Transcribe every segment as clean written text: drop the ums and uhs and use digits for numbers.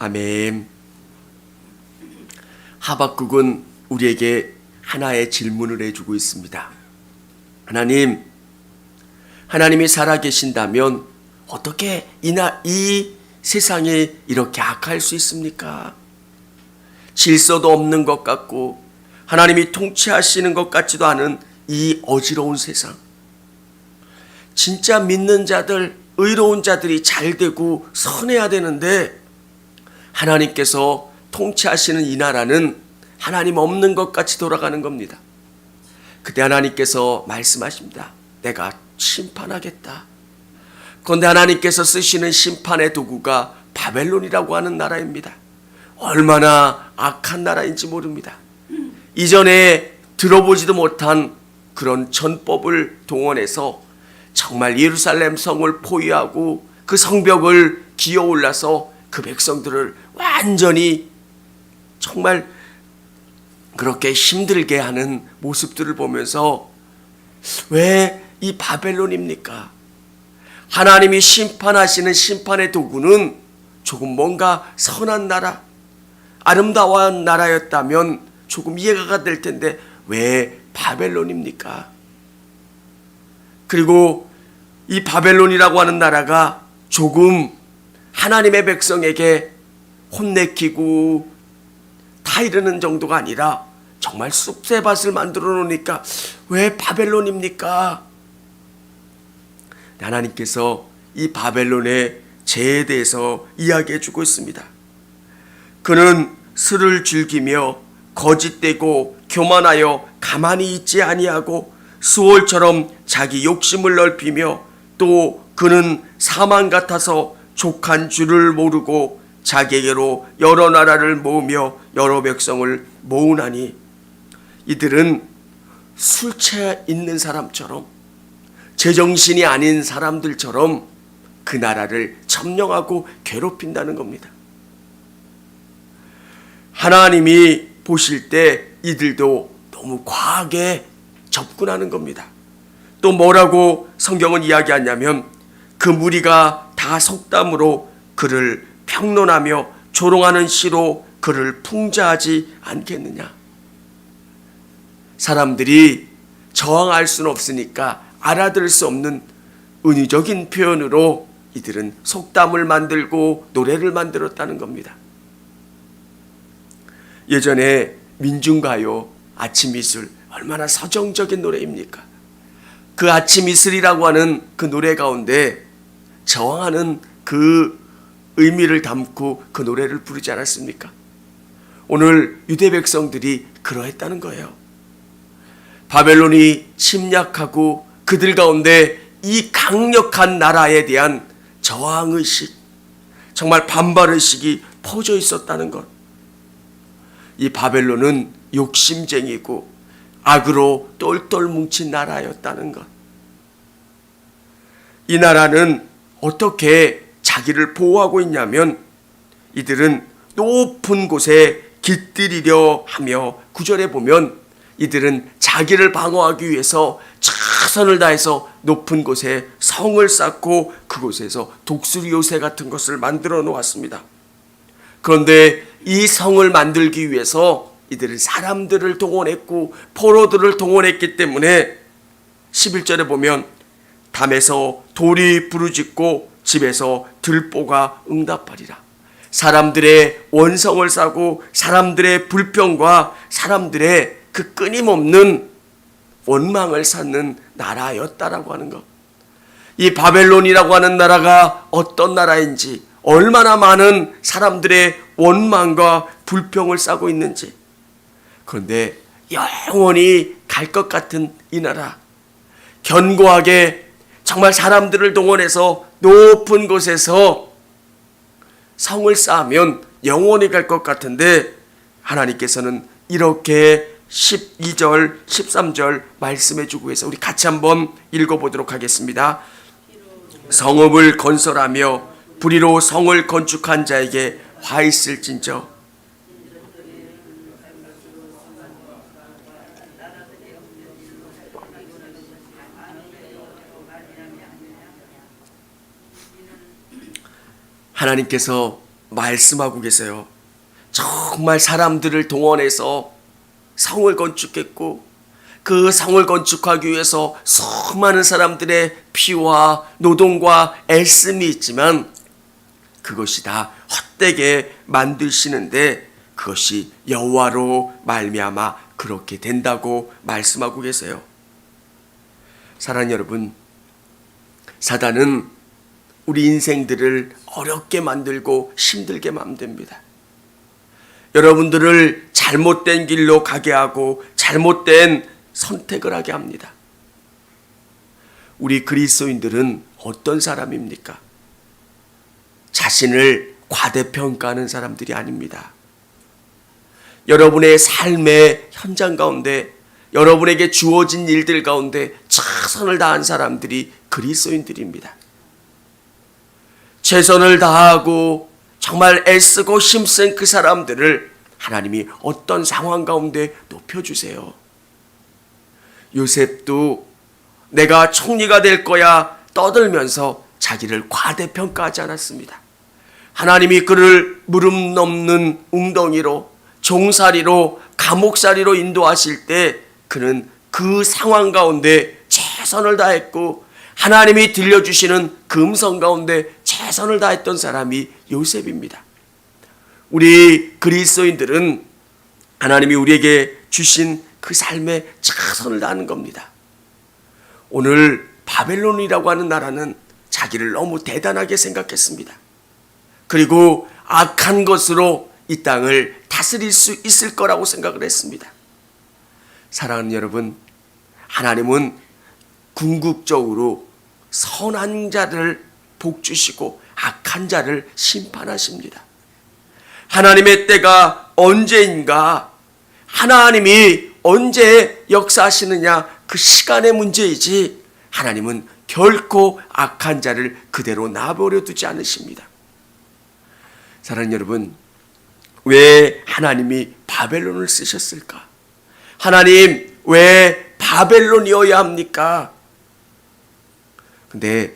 아멘. 하박국은 우리에게 하나의 질문을 해주고 있습니다. 하나님이 살아계신다면 어떻게 이 세상이 이렇게 악할 수 있습니까? 질서도 없는 것 같고 하나님이 통치하시는 것 같지도 않은 이 어지러운 세상. 진짜 믿는 자들, 의로운 자들이 잘 되고 선해야 되는데 하나님께서 통치하시는 이 나라는 하나님 없는 것 같이 돌아가는 겁니다. 그때 하나님께서 말씀하십니다. 내가 심판하겠다. 그런데 하나님께서 쓰시는 심판의 도구가 바벨론이라고 하는 나라입니다. 얼마나 악한 나라인지 모릅니다. 이전에 들어보지도 못한 그런 전법을 동원해서 정말 예루살렘 성을 포위하고 그 성벽을 기어올라서 그 백성들을 완전히 정말 그렇게 힘들게 하는 모습들을 보면서 왜 이 바벨론입니까? 하나님이 심판하시는 심판의 도구는 조금 뭔가 선한 나라, 아름다운 나라였다면 조금 이해가 될 텐데 왜 바벨론입니까? 그리고 이 바벨론이라고 하는 나라가 조금 하나님의 백성에게 혼내키고 다 이르는 정도가 아니라 정말 쑥새밭을 만들어 놓으니까 왜 바벨론입니까? 하나님께서 이 바벨론의 죄에 대해서 이야기해 주고 있습니다. 그는 술을 즐기며 거짓되고 교만하여 가만히 있지 아니하고 수월처럼 자기 욕심을 넓히며 또 그는 사망 같아서 족한 줄을 모르고 자기에게로 여러 나라를 모으며 여러 백성을 모으나니 이들은 술 취해 있는 사람처럼 제정신이 아닌 사람들처럼 그 나라를 점령하고 괴롭힌다는 겁니다. 하나님이 보실 때 이들도 너무 과하게 접근하는 겁니다. 또 뭐라고 성경은 이야기하냐면 그 무리가 다 속담으로 그를 평론하며 조롱하는 시로 그를 풍자하지 않겠느냐. 사람들이 저항할 수는 없으니까 알아들을 수 없는 은유적인 표현으로 이들은 속담을 만들고 노래를 만들었다는 겁니다. 예전에 민중가요, 아침이슬 얼마나 서정적인 노래입니까? 그 아침이슬이라고 하는 그 노래 가운데 저항하는 그 의미를 담고 그 노래를 부르지 않았습니까? 오늘 유대 백성들이 그러했다는 거예요. 바벨론이 침략하고 그들 가운데 이 강력한 나라에 대한 저항의식, 정말 반발의식이 퍼져 있었다는 것. 이 바벨론은 욕심쟁이고 악으로 똘똘 뭉친 나라였다는 것. 이 나라는 어떻게 자기를 보호하고 있냐면 이들은 높은 곳에 깃들이려 하며 9절에 보면 이들은 자기를 방어하기 위해서 최선을 다해서 높은 곳에 성을 쌓고 그곳에서 독수리 요새 같은 것을 만들어 놓았습니다. 그런데 이 성을 만들기 위해서 이들은 사람들을 동원했고 포로들을 동원했기 때문에 11절에 보면 담에서 돌이 부르짖고 집에서 들보가 응답하리라. 사람들의 원성을 싸고 사람들의 불평과 사람들의 그 끊임없는 원망을 쌓는 나라였다라고 하는 것. 이 바벨론이라고 하는 나라가 어떤 나라인지, 얼마나 많은 사람들의 원망과 불평을 쌓고 있는지. 그런데 영원히 갈 것 같은 이 나라, 견고하게 정말 사람들을 동원해서 높은 곳에서 성을 쌓으면 영원히 갈 것 같은데 하나님께서는 이렇게 12절, 13절 말씀해 주고 계세요. 우리 같이 한번 읽어보도록 하겠습니다. 성읍을 건설하며 불의로 성을 건축한 자에게 화 있을진저. 하나님께서 말씀하고 계세요. 정말 사람들을 동원해서 성을 건축했고 그 성을 건축하기 위해서 수많은 사람들의 피와 노동과 애씀이 있지만 그것이 다 헛되게 만드시는데 그것이 여호와로 말미암아 그렇게 된다고 말씀하고 계세요. 사랑하는 여러분, 사단은 우리 인생들을 어렵게 만들고 힘들게 만듭니다. 여러분들을 잘못된 길로 가게 하고 잘못된 선택을 하게 합니다. 우리 그리스도인들은 어떤 사람입니까? 자신을 과대평가하는 사람들이 아닙니다. 여러분의 삶의 현장 가운데 여러분에게 주어진 일들 가운데 최선을 다한 사람들이 그리스도인들입니다. 최선을 다하고 정말 애쓰고 힘쓴 그 사람들을 하나님이 어떤 상황 가운데 높여주세요. 요셉도 내가 총리가 될 거야 떠들면서 자기를 과대평가하지 않았습니다. 하나님이 그를 무릎 넘는 웅덩이로 종살이로 감옥살이로 인도하실 때 그는 그 상황 가운데 최선을 다했고 하나님이 들려주시는 그 음성 가운데 최선을 다했던 사람이 요셉입니다. 우리 그리스도인들은 하나님이 우리에게 주신 그 삶에 최선을 다하는 겁니다. 오늘 바벨론이라고 하는 나라는 자기를 너무 대단하게 생각했습니다. 그리고 악한 것으로 이 땅을 다스릴 수 있을 거라고 생각을 했습니다. 사랑하는 여러분, 하나님은 궁극적으로 선한 자를 복주시고 악한 자를 심판하십니다. 하나님의 때가 언제인가, 하나님이 언제 역사하시느냐 그 시간의 문제이지 하나님은 결코 악한 자를 그대로 놔버려 두지 않으십니다. 사랑하는 여러분, 왜 하나님이 바벨론을 쓰셨을까? 하나님 왜 바벨론이어야 합니까? 근데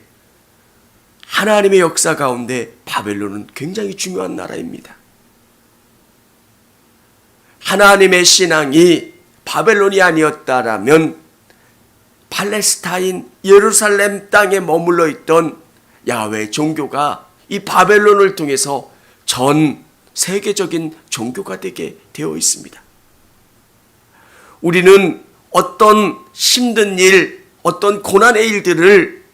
하나님의 역사 가운데 바벨론은 굉장히 중요한 나라입니다. 하나님의 신앙이 바벨론이 아니었다라면 팔레스타인 예루살렘 땅에 머물러 있던 야훼 종교가 이 바벨론을 통해서 전 세계적인 종교가 되게 되어 있습니다. 우리는 어떤 힘든 일, 어떤 고난의 일들을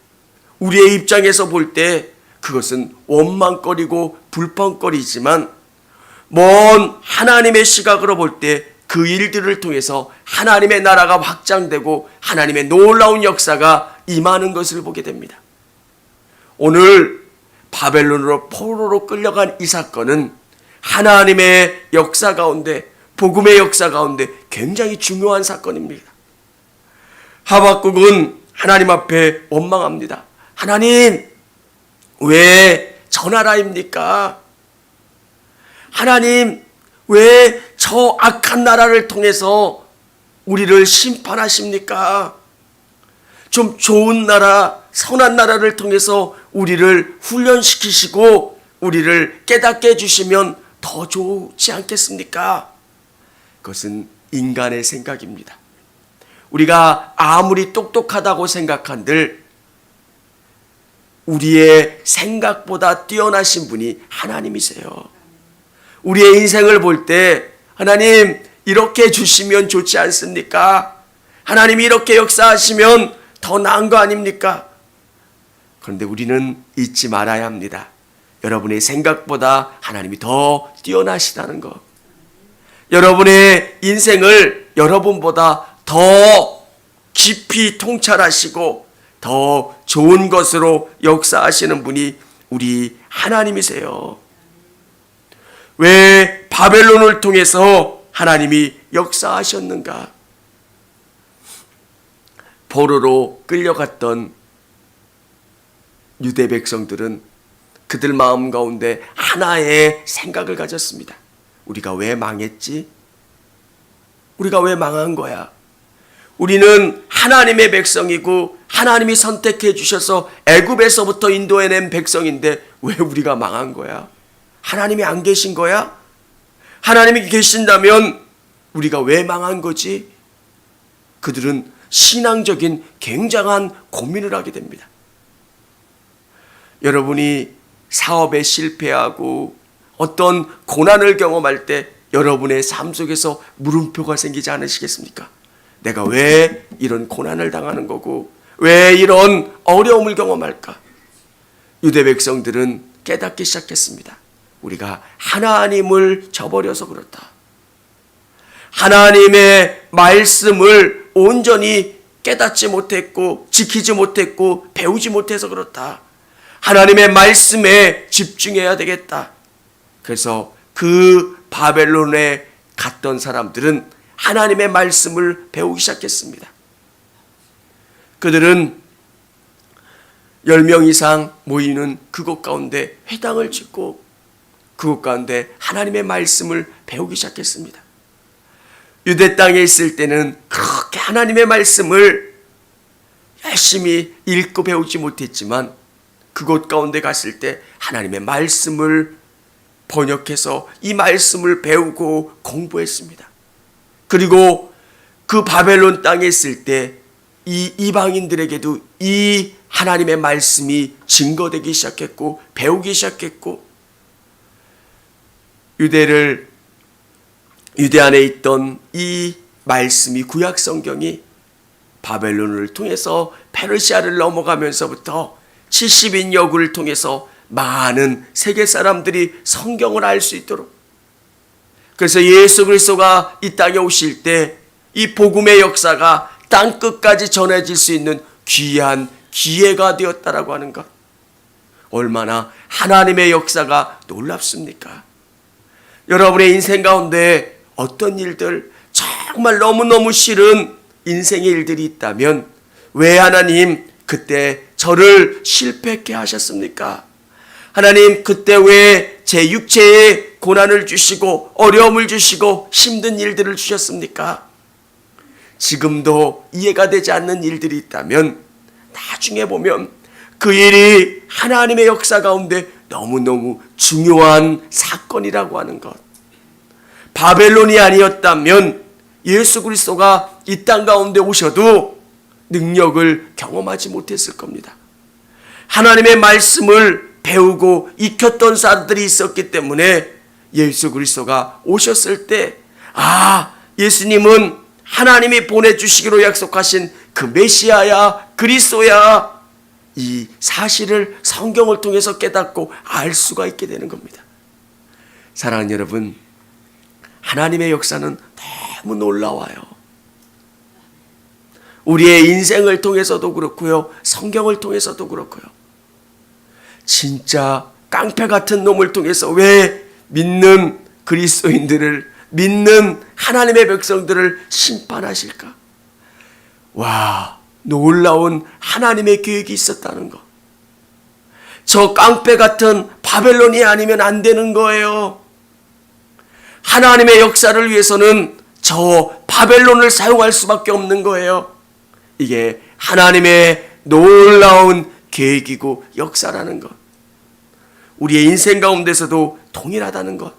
우리의 입장에서 볼 때 그것은 원망거리고 불평거리지만 먼 하나님의 시각으로 볼 때 그 일들을 통해서 하나님의 나라가 확장되고 하나님의 놀라운 역사가 임하는 것을 보게 됩니다. 오늘 바벨론으로 포로로 끌려간 이 사건은 하나님의 역사 가운데, 복음의 역사 가운데 굉장히 중요한 사건입니다. 하박국은 하나님 앞에 원망합니다. 하나님, 왜 저 나라입니까? 하나님, 왜 저 악한 나라를 통해서 우리를 심판하십니까? 좀 좋은 나라, 선한 나라를 통해서 우리를 훈련시키시고 우리를 깨닫게 해주시면 더 좋지 않겠습니까? 그것은 인간의 생각입니다. 우리가 아무리 똑똑하다고 생각한들 우리의 생각보다 뛰어나신 분이 하나님이세요. 우리의 인생을 볼 때 하나님 이렇게 해주시면 좋지 않습니까? 하나님이 이렇게 역사하시면 더 나은 거 아닙니까? 그런데 우리는 잊지 말아야 합니다. 여러분의 생각보다 하나님이 더 뛰어나시다는 것. 여러분의 인생을 여러분보다 더 깊이 통찰하시고 더 좋은 것으로 역사하시는 분이 우리 하나님이세요. 왜 바벨론을 통해서 하나님이 역사하셨는가? 포로로 끌려갔던 유대 백성들은 그들 마음 가운데 하나의 생각을 가졌습니다. 우리가 왜 망했지? 우리가 왜 망한 거야? 우리는 하나님의 백성이고 하나님이 선택해 주셔서 애굽에서부터 인도해낸 백성인데 왜 우리가 망한 거야? 하나님이 안 계신 거야? 하나님이 계신다면 우리가 왜 망한 거지? 그들은 신앙적인 굉장한 고민을 하게 됩니다. 여러분이 사업에 실패하고 어떤 고난을 경험할 때 여러분의 삶 속에서 물음표가 생기지 않으시겠습니까? 내가 왜 이런 고난을 당하는 거고 왜 이런 어려움을 경험할까? 유대 백성들은 깨닫기 시작했습니다. 우리가 하나님을 저버려서 그렇다. 하나님의 말씀을 온전히 깨닫지 못했고 지키지 못했고 배우지 못해서 그렇다. 하나님의 말씀에 집중해야 되겠다. 그래서 그 바벨론에 갔던 사람들은 하나님의 말씀을 배우기 시작했습니다. 그들은 10명 이상 모이는 그곳 가운데 회당을 짓고 그곳 가운데 하나님의 말씀을 배우기 시작했습니다. 유대 땅에 있을 때는 그렇게 하나님의 말씀을 열심히 읽고 배우지 못했지만 그곳 가운데 갔을 때 하나님의 말씀을 번역해서 이 말씀을 배우고 공부했습니다. 그리고 그 바벨론 땅에 있을 때 이 이방인들에게도 이 하나님의 말씀이 증거되기 시작했고 배우기 시작했고 유대 안에 있던 이 말씀이 구약 성경이 바벨론을 통해서 페르시아를 넘어가면서부터 70인여구를 통해서 많은 세계 사람들이 성경을 알 수 있도록, 그래서 예수 그리스도가 이 땅에 오실 때 이 복음의 역사가 땅 끝까지 전해질 수 있는 귀한 기회가 되었다라고 하는 것, 얼마나 하나님의 역사가 놀랍습니까? 여러분의 인생 가운데 어떤 일들, 정말 너무너무 싫은 인생의 일들이 있다면 왜 하나님 그때 저를 실패케 하셨습니까? 하나님 그때 왜 제 육체에 고난을 주시고 어려움을 주시고 힘든 일들을 주셨습니까? 지금도 이해가 되지 않는 일들이 있다면 나중에 보면 그 일이 하나님의 역사 가운데 너무너무 중요한 사건이라고 하는 것. 바벨론이 아니었다면 예수 그리스도가 이 땅 가운데 오셔도 능력을 경험하지 못했을 겁니다. 하나님의 말씀을 배우고 익혔던 사람들이 있었기 때문에 예수 그리스도가 오셨을 때 예수님은 하나님이 보내주시기로 약속하신 그 메시아야, 그리스도야, 이 사실을 성경을 통해서 깨닫고 알 수가 있게 되는 겁니다. 사랑하는 여러분, 하나님의 역사는 너무 놀라워요. 우리의 인생을 통해서도 그렇고요, 성경을 통해서도 그렇고요. 진짜 깡패 같은 놈을 통해서 왜 믿는 그리스도인들을, 믿는 하나님의 백성들을 심판하실까? 와, 놀라운 하나님의 계획이 있었다는 것. 저 깡패 같은 바벨론이 아니면 안 되는 거예요. 하나님의 역사를 위해서는 저 바벨론을 사용할 수밖에 없는 거예요. 이게 하나님의 놀라운 계획이고 역사라는 것. 우리의 인생 가운데서도 동일하다는 것.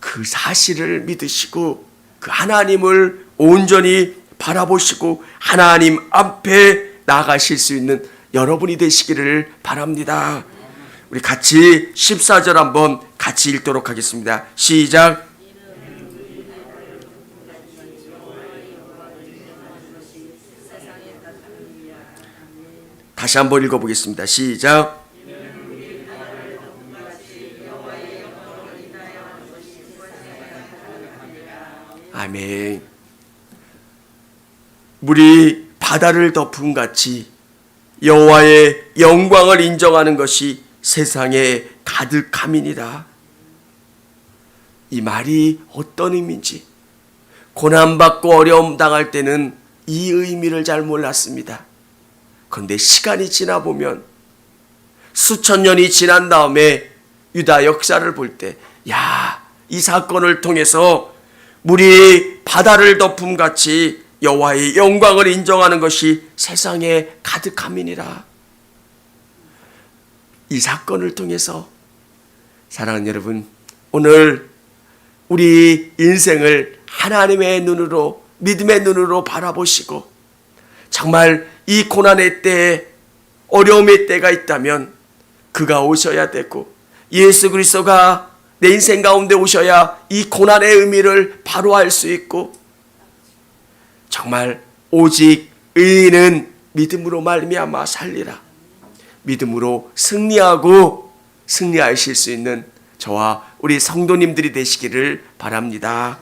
그 사실을 믿으시고 그 하나님을 온전히 바라보시고 하나님 앞에 나가실 수 있는 여러분이 되시기를 바랍니다. 우리 같이 14절 한번 같이 읽도록 하겠습니다. 시작. 다시 한번 읽어보겠습니다. 시작. 아멘. 물이 바다를 덮은 같이 여호와의 영광을 인정하는 것이 세상에 가득함이니라. 이 말이 어떤 의미인지, 고난받고 어려움 당할 때는 이 의미를 잘 몰랐습니다. 그런데 시간이 지나 보면, 수천 년이 지난 다음에 유다 역사를 볼 때, 이 사건을 통해서 물이 바다를 덮음 같이 여호와의 영광을 인정하는 것이 세상에 가득함이니라. 이 사건을 통해서 사랑하는 여러분, 오늘 우리 인생을 하나님의 눈으로, 믿음의 눈으로 바라보시고 정말 이 고난의 때에, 어려움의 때가 있다면 그가 오셔야 되고 예수 그리스도가 내 인생 가운데 오셔야 이 고난의 의미를 바로 알 수 있고, 정말 오직 의인은 믿음으로 말미암아 살리라, 믿음으로 승리하고 승리하실 수 있는 저와 우리 성도님들이 되시기를 바랍니다.